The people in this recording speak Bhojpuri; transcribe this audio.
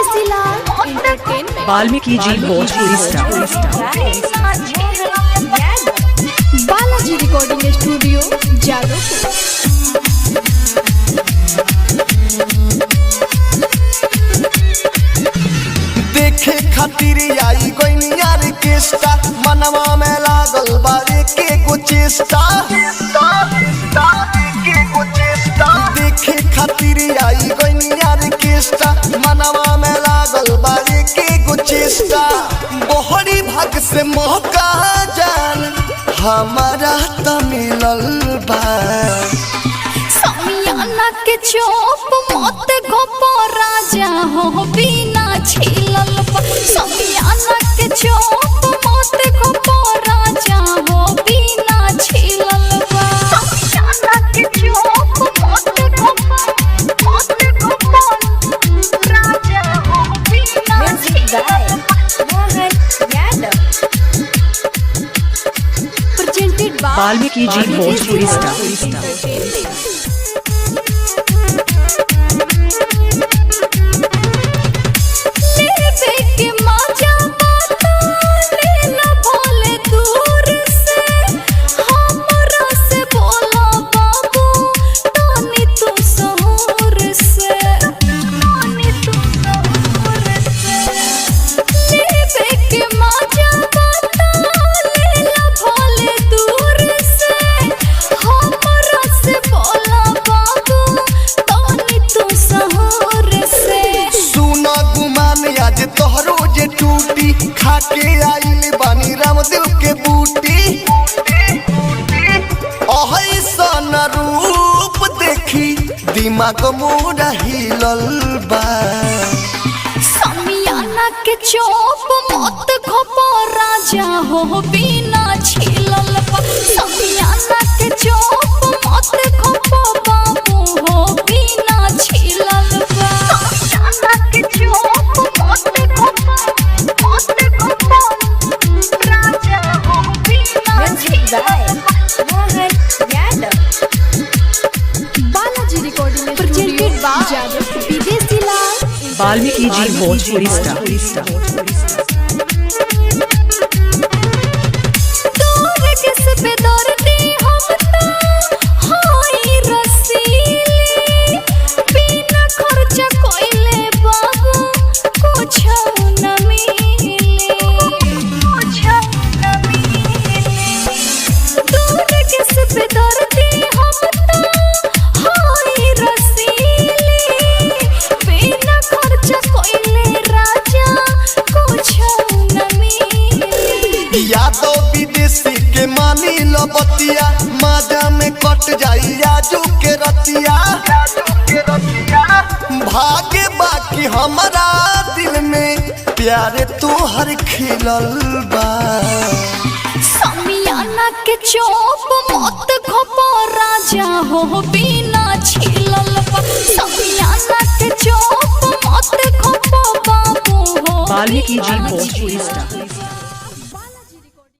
विदेशी लाल entertainment Valmiki ji Bhojpuri Balaji recording studio Jadavpur. देखे खातिर आई गइनिया रिकेस्टा मनवा में लागल बारे के गो चेष्टा देखे खातिर आई गइनिया रिकेस्टा मनवा में लागल बारे के गो चेष्टा बहरी भाग से मौका जान हमारा त मिलल बा समियाना के चोप मत गोपो राजा हो बिना छिलल बा। समियाना के चोप मत गोपो राजा हो बिना छिलल बा। समियाना के चोप मत गोपो राजा हो बिना छिलल बा। Presented by वाल्मीकि जी भोजपुरी तोहरो जे टूटी खाके आइल बानी रामदेव के बूटी अहसन रूप देखी दिमाग मोरा हिलल बा। समियाना के चोप मत गोपो राजा हो बिना छिलल बा। समियाना के चोप मत गोपो बाबू हो बिना छिलल बा। समियाना के चोप मत गोपो राजा हो बिना छिलल बा। Balaji recording presented by Jadav Videshi Lal Valmiki ji Bhojpuri Yadav विदेशी के मानी लो बतिया माजा में कट जाई आजू के रतिया भागे बाकी हमारा दिल में प्यारे तोहर खिलल बा। समियाना के चोप मत गोपो राजा हो बिना छिलल बा। समियाना के चोप मत गोपो बाबू हो वाल्मीकि जी भोजपुरी